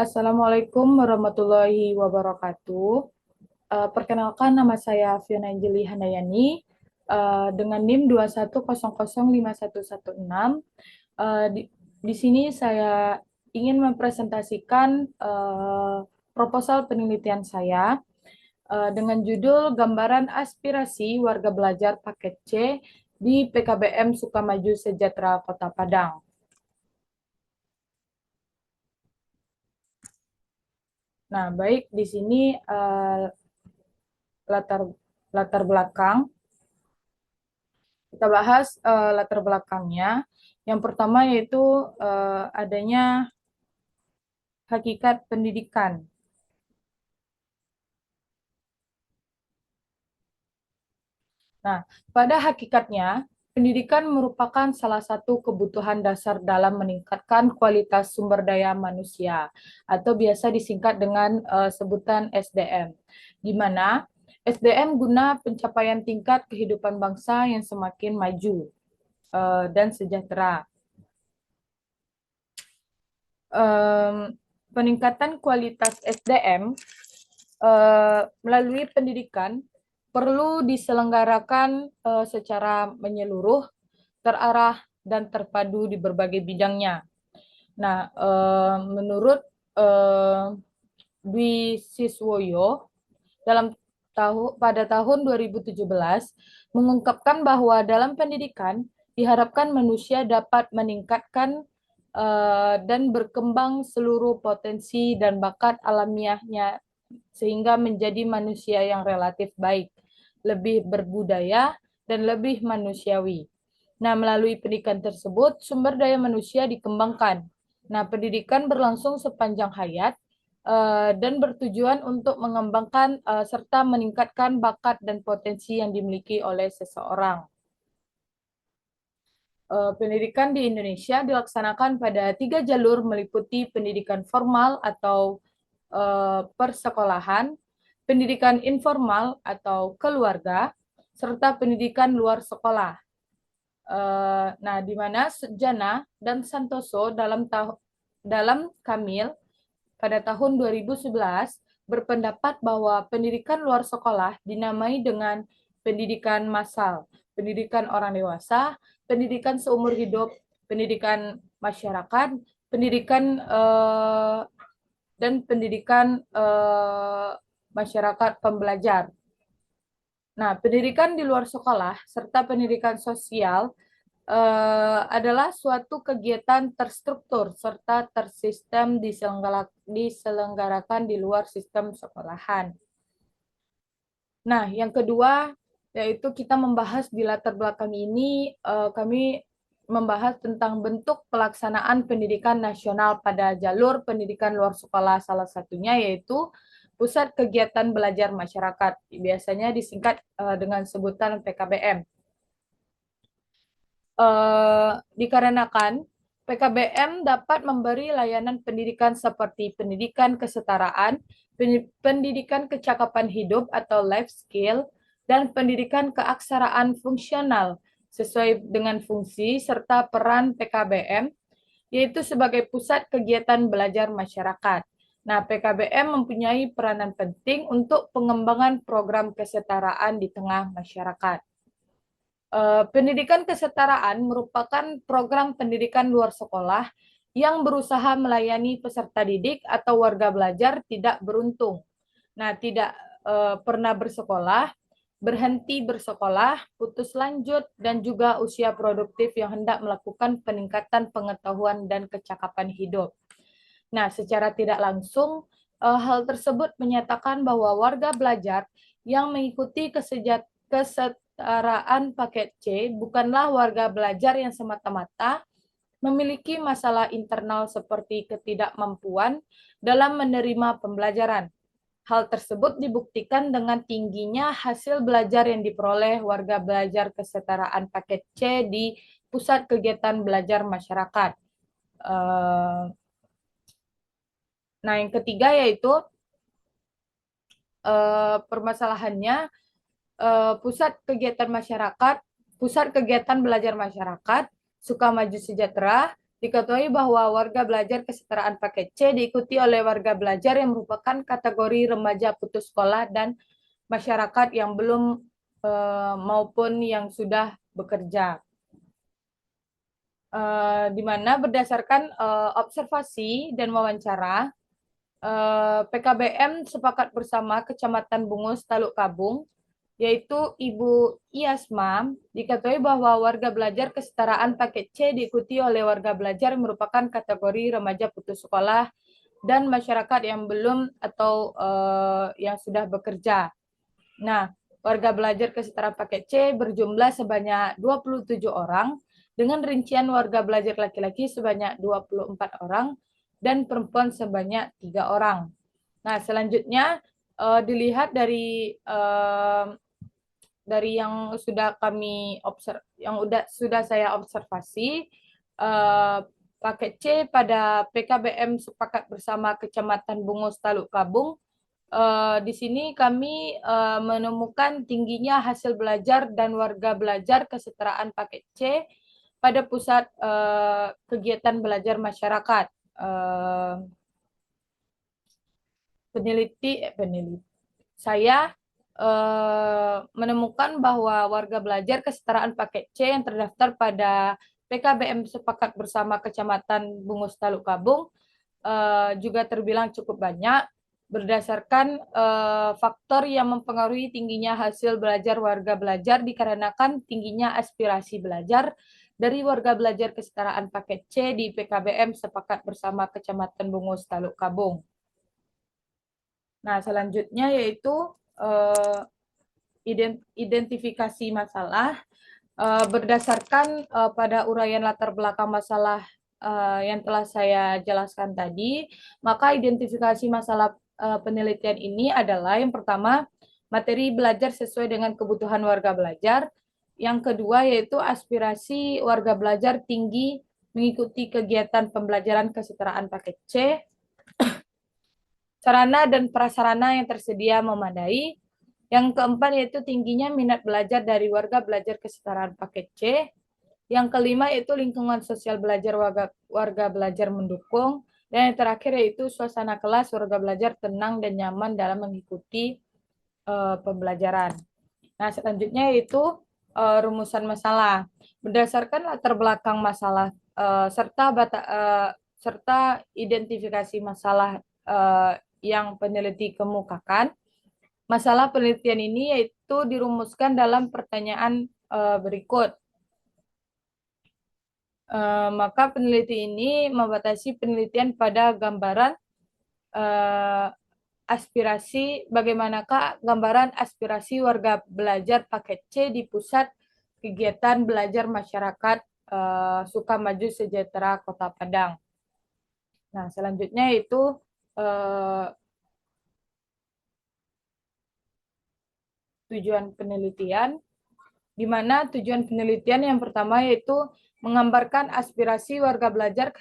Assalamualaikum warahmatullahi wabarakatuh. Perkenalkan nama saya Fiona Anjeli Handayani dengan NIM 210051116. Di sini saya ingin mempresentasikan proposal penelitian saya dengan judul Gambaran Aspirasi Warga Belajar Paket C di PKBM Sukamaju Sejahtera Kota Padang. Nah, baik di sini latar latar belakang. Kita bahas latar belakangnya. Yang pertama yaitu adanya hakikat pendidikan. Nah, pada hakikatnya, pendidikan merupakan salah satu kebutuhan dasar dalam meningkatkan kualitas sumber daya manusia, atau biasa disingkat dengan sebutan SDM, di mana SDM guna pencapaian tingkat kehidupan bangsa yang semakin maju dan sejahtera. Peningkatan kualitas SDM melalui pendidikan perlu diselenggarakan secara menyeluruh, terarah, dan terpadu di berbagai bidangnya. Nah, menurut Dwi Siswoyo, pada tahun 2017 mengungkapkan bahwa dalam pendidikan diharapkan manusia dapat meningkatkan dan berkembang seluruh potensi dan bakat alamiahnya sehingga menjadi manusia yang relatif baik, lebih berbudaya, dan lebih manusiawi. Nah, melalui pendidikan tersebut, sumber daya manusia dikembangkan. Nah, pendidikan berlangsung sepanjang hayat dan bertujuan untuk mengembangkan serta meningkatkan bakat dan potensi yang dimiliki oleh seseorang. Pendidikan di Indonesia dilaksanakan pada 3 jalur meliputi pendidikan formal atau persekolahan, pendidikan informal atau keluarga, serta pendidikan luar sekolah. Nah, di mana Jana dan Santoso dalam Kamil pada tahun 2011 berpendapat bahwa pendidikan luar sekolah dinamai dengan pendidikan massal, pendidikan orang dewasa, pendidikan seumur hidup, pendidikan masyarakat, pendidikan dan pendidikan masyarakat pembelajar. Nah, pendidikan di luar sekolah serta pendidikan sosial adalah suatu kegiatan terstruktur serta tersistem diselenggarakan di luar sistem sekolahan. Nah, yang kedua yaitu kita membahas di latar belakang ini, kami membahas tentang bentuk pelaksanaan pendidikan nasional pada jalur pendidikan luar sekolah, salah satunya yaitu Pusat Kegiatan Belajar Masyarakat, biasanya disingkat dengan sebutan PKBM. Dikarenakan PKBM dapat memberi layanan pendidikan seperti pendidikan kesetaraan, pendidikan kecakapan hidup atau life skill, dan pendidikan keaksaraan fungsional sesuai dengan fungsi serta peran PKBM, yaitu sebagai pusat kegiatan belajar masyarakat. Nah, PKBM mempunyai peranan penting untuk pengembangan program kesetaraan di tengah masyarakat. Pendidikan kesetaraan merupakan program pendidikan luar sekolah yang berusaha melayani peserta didik atau warga belajar tidak beruntung. Nah, tidak pernah bersekolah, berhenti bersekolah, putus lanjut, dan juga usia produktif yang hendak melakukan peningkatan pengetahuan dan kecakapan hidup. Nah, secara tidak langsung, hal tersebut menyatakan bahwa warga belajar yang mengikuti kesetaraan paket C bukanlah warga belajar yang semata-mata memiliki masalah internal seperti ketidakmampuan dalam menerima pembelajaran. Hal tersebut dibuktikan dengan tingginya hasil belajar yang diperoleh warga belajar kesetaraan paket C di Pusat Kegiatan Belajar Masyarakat. Nah, yang ketiga yaitu permasalahannya Pusat Kegiatan Belajar Masyarakat Sukamaju Sejahtera Diketahui bahwa warga belajar kesetaraan paket C diikuti oleh warga belajar yang merupakan kategori remaja putus sekolah dan masyarakat yang belum maupun yang sudah bekerja. Di mana berdasarkan observasi dan wawancara, PKBM sepakat bersama Kecamatan Bungus, Taluk Kabung, yaitu Ibu Iasma, diketahui bahwa warga belajar kesetaraan paket C diikuti oleh warga belajar yang merupakan kategori remaja putus sekolah dan masyarakat yang belum atau yang sudah bekerja. Nah, warga belajar kesetaraan paket C berjumlah sebanyak 27 orang, dengan rincian warga belajar laki-laki sebanyak 24 orang dan perempuan sebanyak 3 orang. Nah, selanjutnya dilihat dari yang sudah sudah saya observasi, paket C pada PKBM sepakat bersama Kecamatan Bungus Taluk Kabung, di sini kami menemukan tingginya hasil belajar dan warga belajar kesetaraan paket C pada pusat kegiatan belajar masyarakat. Peneliti. Saya menemukan bahwa warga belajar kesetaraan paket C yang terdaftar pada PKBM sepakat bersama Kecamatan Bungus Taluk Kabung juga terbilang cukup banyak berdasarkan faktor yang mempengaruhi tingginya hasil belajar warga belajar dikarenakan tingginya aspirasi belajar dari warga belajar kesetaraan paket C di PKBM sepakat bersama Kecamatan Bungus Taluk Kabung. Nah, selanjutnya yaitu identifikasi masalah berdasarkan pada uraian latar belakang masalah yang telah saya jelaskan tadi, maka identifikasi masalah penelitian ini adalah yang pertama, materi belajar sesuai dengan kebutuhan warga belajar. Yang kedua yaitu aspirasi warga belajar tinggi mengikuti kegiatan pembelajaran kesetaraan paket C. Sarana dan prasarana yang tersedia memadai. Yang keempat yaitu tingginya minat belajar dari warga belajar kesetaraan paket C. Yang kelima yaitu lingkungan sosial belajar warga belajar mendukung. Dan yang terakhir yaitu suasana kelas warga belajar tenang dan nyaman dalam mengikuti pembelajaran. Nah, selanjutnya yaitu rumusan masalah. Berdasarkan latar belakang masalah serta identifikasi masalah yang peneliti kemukakan, masalah penelitian ini yaitu dirumuskan dalam pertanyaan berikut. Maka peneliti ini membatasi penelitian pada gambaran aspirasi, bagaimanakah gambaran aspirasi warga belajar paket C di pusat kegiatan belajar masyarakat Sukamaju Sejahtera Kota Padang. Nah, selanjutnya itu tujuan penelitian, di mana tujuan penelitian yang pertama yaitu menggambarkan aspirasi warga belajar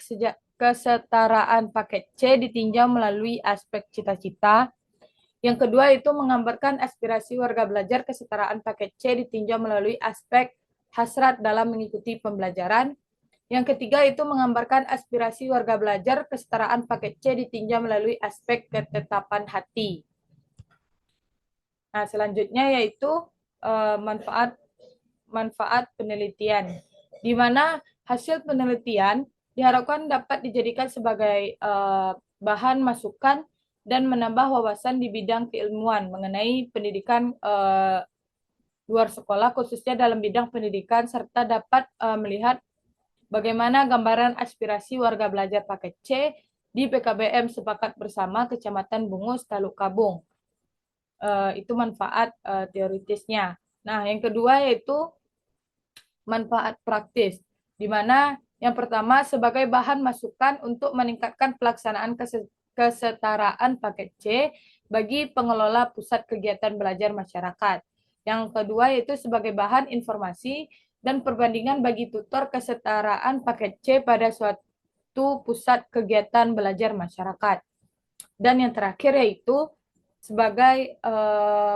kesetaraan paket C ditinjau melalui aspek cita-cita. Yang kedua itu menggambarkan aspirasi warga belajar kesetaraan paket C ditinjau melalui aspek hasrat dalam mengikuti pembelajaran. Yang ketiga itu menggambarkan aspirasi warga belajar kesetaraan paket C ditinjau melalui aspek ketetapan hati. Nah, selanjutnya yaitu manfaat penelitian, di mana hasil penelitian diharapkan dapat dijadikan sebagai bahan masukan dan menambah wawasan di bidang keilmuan mengenai pendidikan luar sekolah, khususnya dalam bidang pendidikan, serta dapat melihat bagaimana gambaran aspirasi warga belajar paket C di PKBM sepakat bersama Kecamatan Bungus, Taluk Kabung. Itu manfaat teoritisnya. Nah, yang kedua yaitu manfaat praktis, di mana yang pertama sebagai bahan masukan untuk meningkatkan pelaksanaan kesetaraan paket C bagi pengelola pusat kegiatan belajar masyarakat. Yang kedua yaitu sebagai bahan informasi dan perbandingan bagi tutor kesetaraan paket C pada suatu pusat kegiatan belajar masyarakat. Dan yang terakhir yaitu sebagai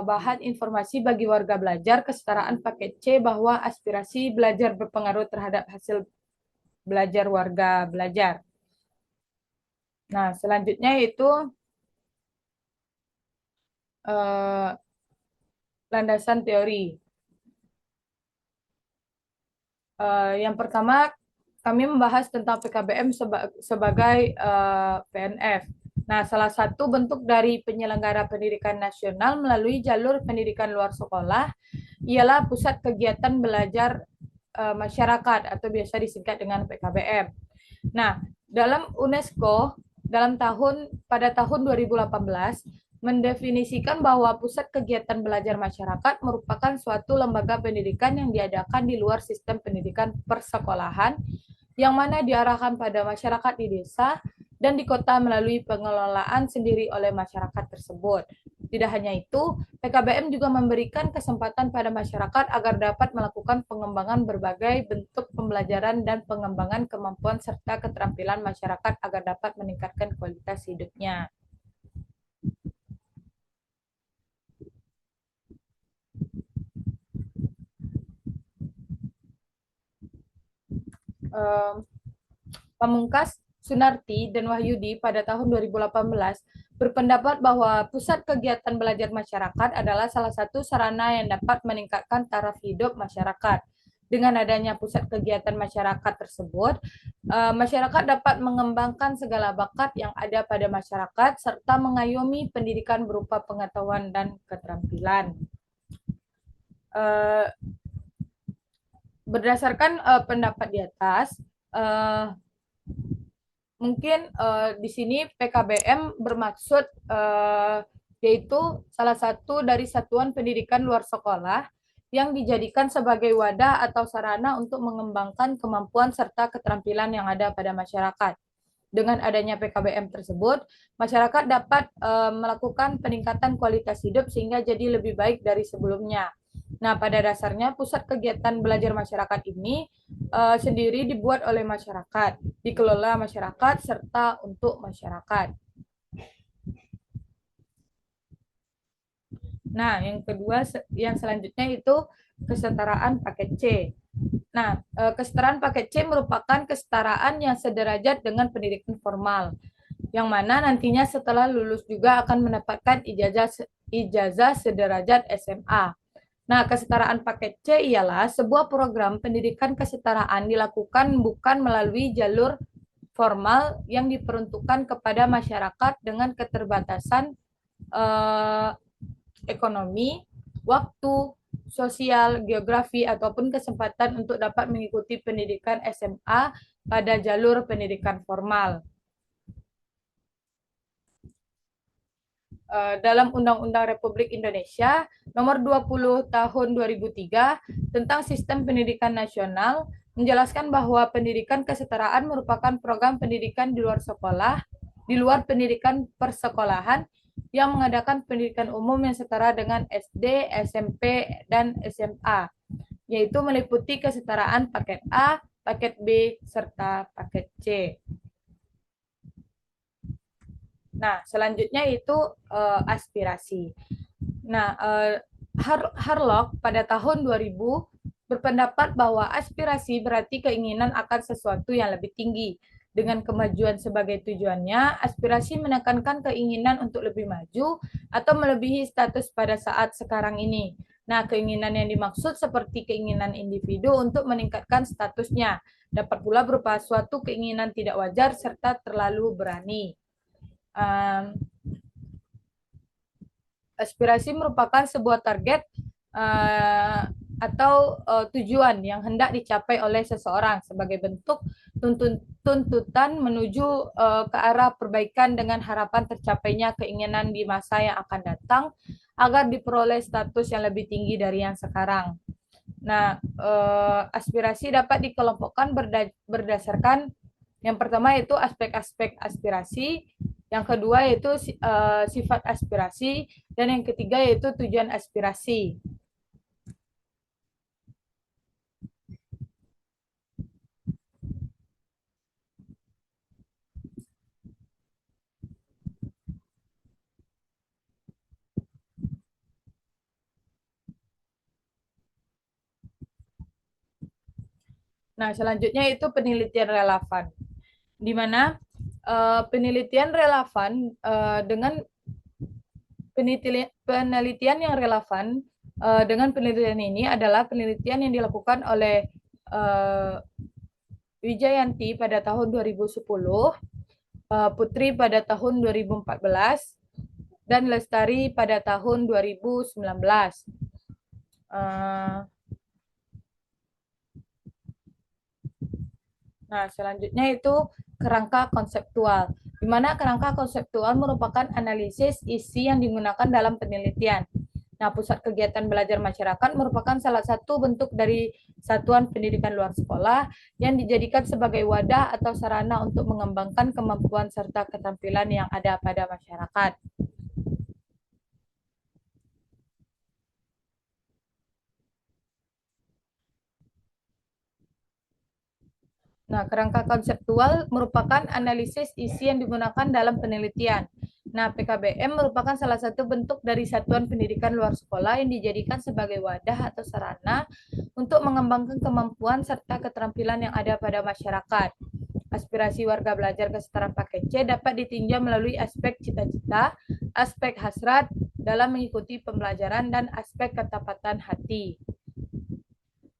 bahan informasi bagi warga belajar kesetaraan paket C bahwa aspirasi belajar berpengaruh terhadap hasil belajar warga belajar. Nah, selanjutnya itu eh, landasan teori. Yang pertama, kami membahas tentang PKBM sebagai PNF. Nah, salah satu bentuk dari penyelenggara pendidikan nasional melalui jalur pendidikan luar sekolah ialah pusat kegiatan belajar masyarakat atau biasa disingkat dengan PKBM. Nah, dalam UNESCO pada tahun 2018 mendefinisikan bahwa pusat kegiatan belajar masyarakat merupakan suatu lembaga pendidikan yang diadakan di luar sistem pendidikan persekolahan yang mana diarahkan pada masyarakat di desa dan di kota melalui pengelolaan sendiri oleh masyarakat tersebut. Tidak hanya itu, PKBM juga memberikan kesempatan pada masyarakat agar dapat melakukan pengembangan berbagai bentuk pembelajaran dan pengembangan kemampuan serta keterampilan masyarakat agar dapat meningkatkan kualitas hidupnya. Pamungkas, Sunarti, dan Wahyudi pada tahun 2018 berpendapat bahwa pusat kegiatan belajar masyarakat adalah salah satu sarana yang dapat meningkatkan taraf hidup masyarakat. Dengan adanya pusat kegiatan masyarakat tersebut, masyarakat dapat mengembangkan segala bakat yang ada pada masyarakat serta mengayomi pendidikan berupa pengetahuan dan keterampilan. Berdasarkan pendapat di atas, mungkin di sini PKBM bermaksud yaitu salah satu dari satuan pendidikan luar sekolah yang dijadikan sebagai wadah atau sarana untuk mengembangkan kemampuan serta keterampilan yang ada pada masyarakat. Dengan adanya PKBM tersebut, masyarakat dapat melakukan peningkatan kualitas hidup sehingga jadi lebih baik dari sebelumnya. Nah, pada dasarnya pusat kegiatan belajar masyarakat ini sendiri dibuat oleh masyarakat, dikelola masyarakat, serta untuk masyarakat. Nah, yang kedua, yang selanjutnya itu kesetaraan paket C. Nah, kesetaraan paket C merupakan kesetaraan yang sederajat dengan pendidikan formal, yang mana nantinya setelah lulus juga akan mendapatkan ijazah sederajat SMA. Nah, kesetaraan paket C ialah sebuah program pendidikan kesetaraan dilakukan bukan melalui jalur formal yang diperuntukkan kepada masyarakat dengan keterbatasan eh, ekonomi, waktu, sosial, geografi, ataupun kesempatan untuk dapat mengikuti pendidikan SMA pada jalur pendidikan formal. Dalam Undang-Undang Republik Indonesia Nomor 20 Tahun 2003 tentang Sistem Pendidikan Nasional menjelaskan bahwa pendidikan kesetaraan merupakan program pendidikan di luar sekolah, di luar pendidikan persekolahan yang mengadakan pendidikan umum yang setara dengan SD, SMP, dan SMA, yaitu meliputi kesetaraan paket A, paket B, serta paket C. Nah, selanjutnya itu aspirasi. Nah, Harlock pada tahun 2000 berpendapat bahwa aspirasi berarti keinginan akan sesuatu yang lebih tinggi. Dengan kemajuan sebagai tujuannya, aspirasi menekankan keinginan untuk lebih maju atau melebihi status pada saat sekarang ini. Nah, keinginan yang dimaksud seperti keinginan individu untuk meningkatkan statusnya. Dapat pula berupa suatu keinginan tidak wajar serta terlalu berani. Aspirasi merupakan sebuah target atau tujuan yang hendak dicapai oleh seseorang sebagai bentuk tuntutan menuju ke arah perbaikan dengan harapan tercapainya keinginan di masa yang akan datang agar diperoleh status yang lebih tinggi dari yang sekarang. Nah, aspirasi dapat dikelompokkan berdasarkan yang pertama itu aspek-aspek aspirasi, yang kedua yaitu sifat aspirasi, dan yang ketiga yaitu tujuan aspirasi. Nah, selanjutnya itu penelitian relevan, di mana penelitian relevan dengan penelitian yang relevan dengan penelitian ini adalah penelitian yang dilakukan oleh Wijayanti pada tahun 2010, Putri pada tahun 2014, dan Lestari pada tahun 2019. Nah, selanjutnya itu kerangka konseptual, di mana kerangka konseptual merupakan analisis isi yang digunakan dalam penelitian. Nah, pusat kegiatan belajar masyarakat merupakan salah satu bentuk dari satuan pendidikan luar sekolah yang dijadikan sebagai wadah atau sarana untuk mengembangkan kemampuan serta keterampilan yang ada pada masyarakat. Nah, kerangka konseptual merupakan analisis isi yang digunakan dalam penelitian. Nah, PKBM merupakan salah satu bentuk dari satuan pendidikan luar sekolah yang dijadikan sebagai wadah atau sarana untuk mengembangkan kemampuan serta keterampilan yang ada pada masyarakat. Aspirasi warga belajar kesetaraan paket C dapat ditinjau melalui aspek cita-cita, aspek hasrat dalam mengikuti pembelajaran, dan aspek ketapatan hati.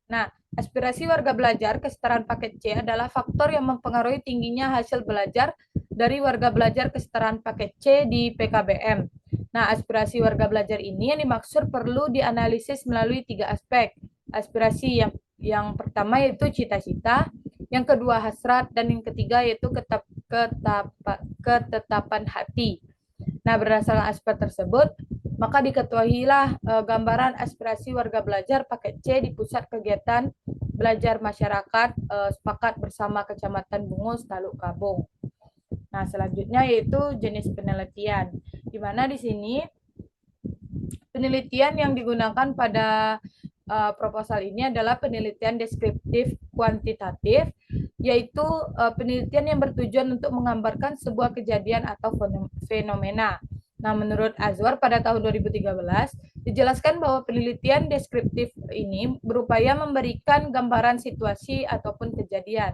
Nah, aspirasi warga belajar kesetaraan paket C adalah faktor yang mempengaruhi tingginya hasil belajar dari warga belajar kesetaraan paket C di PKBM. Nah, aspirasi warga belajar ini yang dimaksud perlu dianalisis melalui 3 aspek. Aspirasi yang pertama yaitu cita-cita, yang kedua hasrat, dan yang ketiga yaitu ketetapan hati. Nah, berdasarkan aspek tersebut, maka diketahuilah gambaran aspirasi warga belajar paket C di pusat kegiatan belajar masyarakat sepakat bersama Kecamatan Bungus, Taluk Kabung. Nah, selanjutnya yaitu jenis penelitian, di mana di sini penelitian yang digunakan pada proposal ini adalah penelitian deskriptif kuantitatif, yaitu penelitian yang bertujuan untuk menggambarkan sebuah kejadian atau fenomena. Nah, menurut Azwar pada tahun 2013, dijelaskan bahwa penelitian deskriptif ini berupaya memberikan gambaran situasi ataupun kejadian.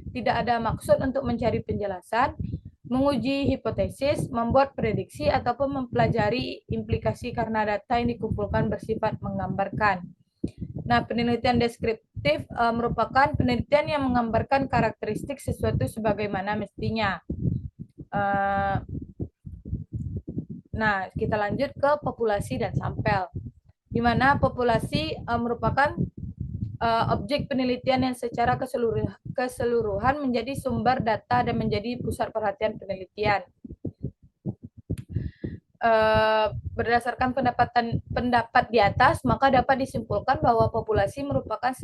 Tidak ada maksud untuk mencari penjelasan, menguji hipotesis, membuat prediksi, ataupun mempelajari implikasi karena data yang dikumpulkan bersifat menggambarkan. Nah, penelitian deskriptif merupakan penelitian yang menggambarkan karakteristik sesuatu sebagaimana mestinya. Nah, kita lanjut ke populasi dan sampel, di mana populasi merupakan objek penelitian yang secara keseluruhan menjadi sumber data dan menjadi pusat perhatian penelitian. Berdasarkan pendapat di atas, maka dapat disimpulkan bahwa populasi merupakan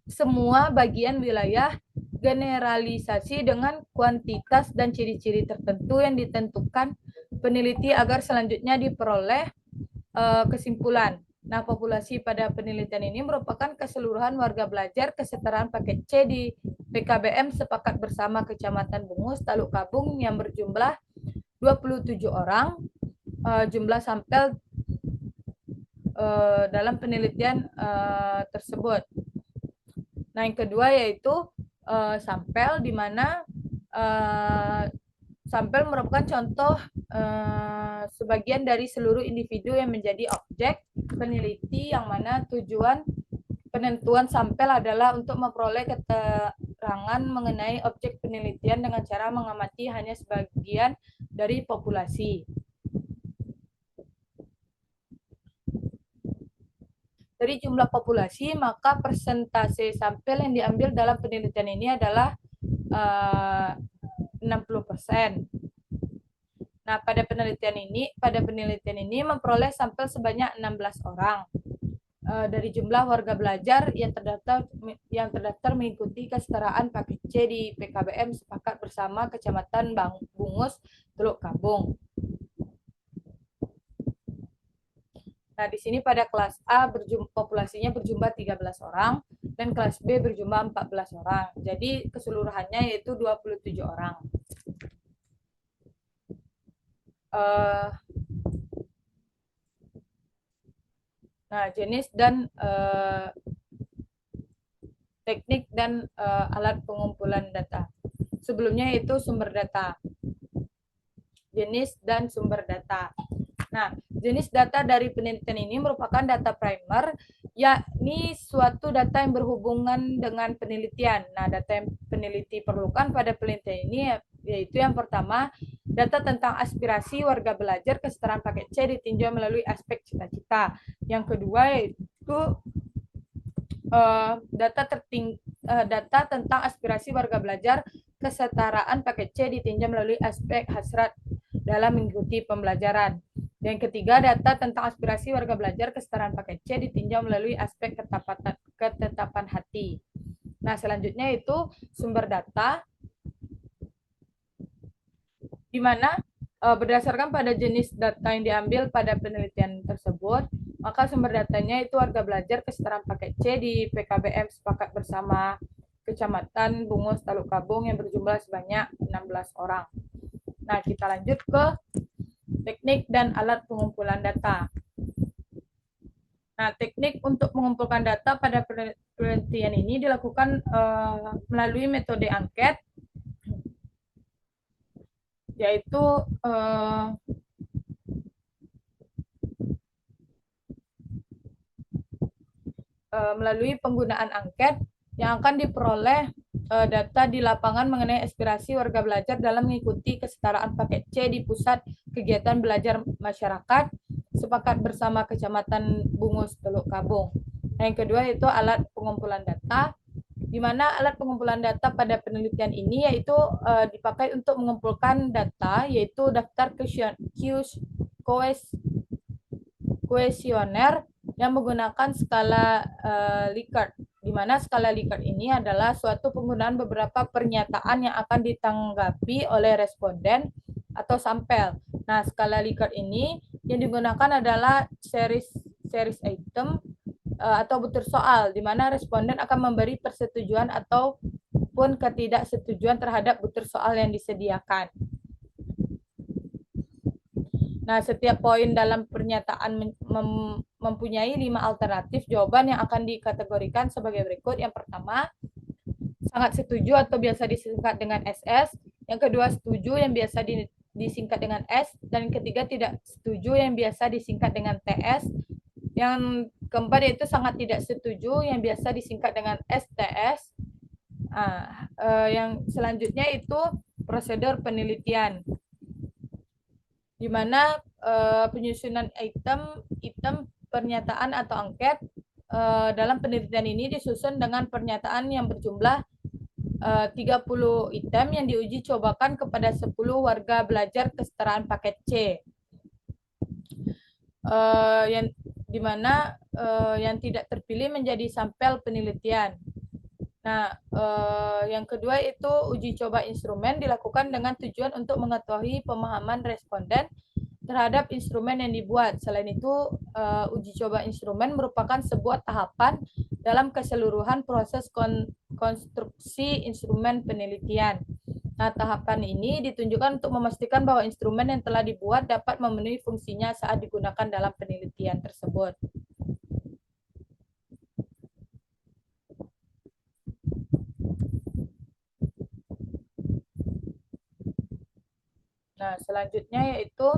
semua bagian wilayah generalisasi dengan kuantitas dan ciri-ciri tertentu yang ditentukan peneliti agar selanjutnya diperoleh kesimpulan. Nah, populasi pada penelitian ini merupakan keseluruhan warga belajar kesetaraan paket C di PKBM sepakat bersama Kecamatan Bungus, Taluk Kabung yang berjumlah 27 orang. Jumlah sampel dalam penelitian tersebut. Nah, yang kedua yaitu sampel, di mana sampel merupakan contoh sebagian dari seluruh individu yang menjadi objek peneliti, yang mana tujuan penentuan sampel adalah untuk memperoleh keterangan mengenai objek penelitian dengan cara mengamati hanya sebagian dari populasi. Dari jumlah populasi, maka persentase sampel yang diambil dalam penelitian ini adalah 60%. Nah, pada penelitian ini memperoleh sampel sebanyak 16 orang dari jumlah warga belajar yang terdaftar mengikuti kesetaraan paket C di PKBM sepakat bersama Kecamatan Bungus, Teluk Kabung. Nah, di sini pada kelas A populasinya berjumlah 13 orang dan kelas B berjumlah 14 orang. Jadi keseluruhannya yaitu 27 orang. Nah, jenis dan teknik dan alat pengumpulan data. Sebelumnya itu sumber data, jenis dan sumber data. Nah, jenis data dari penelitian ini merupakan data primer, yakni suatu data yang berhubungan dengan penelitian. Nah, data yang peneliti perlukan pada penelitian ini yaitu yang pertama, data tentang aspirasi warga belajar kesetaraan paket C ditinjau melalui aspek cita-cita. Yang kedua yaitu data tentang aspirasi warga belajar kesetaraan paket C ditinjau melalui aspek hasrat dalam mengikuti pembelajaran. Yang ketiga, data tentang aspirasi warga belajar kesetaraan paket C ditinjau melalui aspek ketetapan hati. Nah, selanjutnya itu sumber data, di mana berdasarkan pada jenis data yang diambil pada penelitian tersebut, maka sumber datanya itu warga belajar kesetaraan paket C di PKBM Sepakat Bersama Kecamatan Bungus, Taluk Kabung yang berjumlah sebanyak 16 orang. Nah, kita lanjut ke teknik dan alat pengumpulan data. Nah, teknik untuk mengumpulkan data pada penelitian ini dilakukan melalui metode angket, yaitu melalui penggunaan angket yang akan diperoleh data di lapangan mengenai aspirasi warga belajar dalam mengikuti kesetaraan paket C di pusat kegiatan belajar masyarakat Sepakat Bersama Kecamatan Bungus, Teluk Kabung. Yang kedua itu alat pengumpulan data, di mana alat pengumpulan data pada penelitian ini yaitu dipakai untuk mengumpulkan data, yaitu daftar kuesioner yang menggunakan skala Likert, di mana skala Likert ini adalah suatu penggunaan beberapa pernyataan yang akan ditanggapi oleh responden atau sampel. Nah, skala Likert ini yang digunakan adalah series item atau butir soal, di mana responden akan memberi persetujuan ataupun ketidaksetujuan terhadap butir soal yang disediakan. Nah, setiap poin dalam pernyataan mempunyai 5 alternatif jawaban yang akan dikategorikan sebagai berikut. Yang pertama, sangat setuju atau biasa disingkat dengan SS. Yang kedua, setuju yang biasa disingkat dengan S. Dan yang ketiga, tidak setuju yang biasa disingkat dengan TS. Yang keempat yaitu sangat tidak setuju yang biasa disingkat dengan STS. Yang selanjutnya itu prosedur penelitian, di mana penyusunan item pernyataan atau angket dalam penelitian ini disusun dengan pernyataan yang berjumlah 30 item yang diuji cobakan kepada 10 warga belajar kesetaraan paket C. Yang di mana yang tidak terpilih menjadi sampel penelitian. Nah, yang kedua itu uji coba instrumen dilakukan dengan tujuan untuk mengetahui pemahaman responden terhadap instrumen yang dibuat. Selain itu, uji coba instrumen merupakan sebuah tahapan dalam keseluruhan proses konstruksi instrumen penelitian. Nah, tahapan ini ditunjukkan untuk memastikan bahwa instrumen yang telah dibuat dapat memenuhi fungsinya saat digunakan dalam penelitian tersebut. Nah, selanjutnya yaitu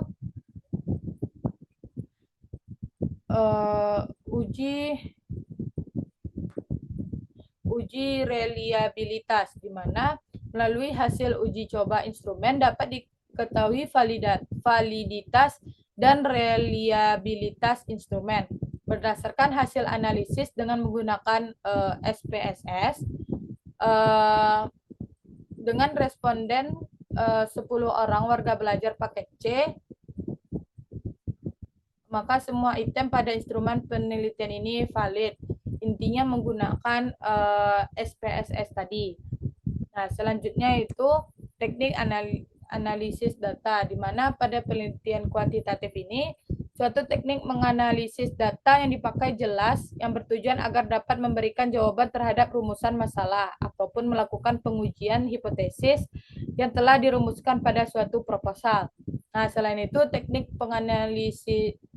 uji reliabilitas, di mana melalui hasil uji coba instrumen dapat diketahui validitas dan reliabilitas instrumen. Berdasarkan hasil analisis dengan menggunakan SPSS, dengan responden 10 orang warga belajar paket C, maka semua item pada instrumen penelitian ini valid. Intinya menggunakan SPSS tadi. Nah, selanjutnya itu teknik analisis data, di mana pada penelitian kuantitatif ini suatu teknik menganalisis data yang dipakai jelas yang bertujuan agar dapat memberikan jawaban terhadap rumusan masalah ataupun melakukan pengujian hipotesis yang telah dirumuskan pada suatu proposal. Nah, selain itu teknik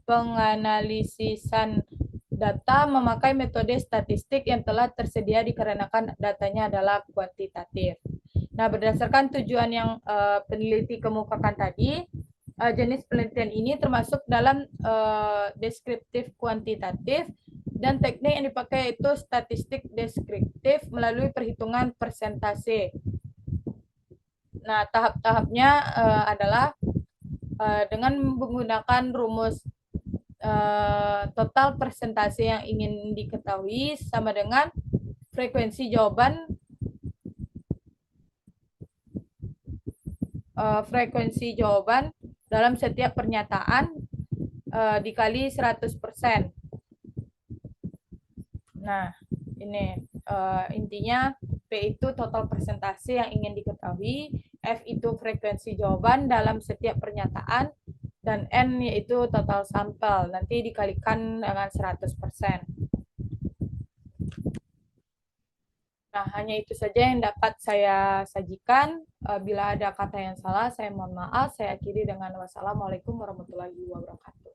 penganalisisan data memakai metode statistik yang telah tersedia dikarenakan datanya adalah kuantitatif. Nah, berdasarkan tujuan yang peneliti kemukakan tadi, jenis penelitian ini termasuk dalam deskriptif kuantitatif dan teknik yang dipakai itu statistik deskriptif melalui perhitungan persentase. Nah, tahap-tahapnya adalah dengan menggunakan rumus total persentase yang ingin diketahui sama dengan frekuensi jawaban dalam setiap pernyataan dikali 100%. Nah, ini intinya P itu total persentase yang ingin diketahui, F itu frekuensi jawaban dalam setiap pernyataan, dan N yaitu total sampel, nanti dikalikan dengan 100%. Nah, hanya itu saja yang dapat saya sajikan. Bila ada kata yang salah, saya mohon maaf. Saya akhiri dengan wassalamualaikum warahmatullahi wabarakatuh.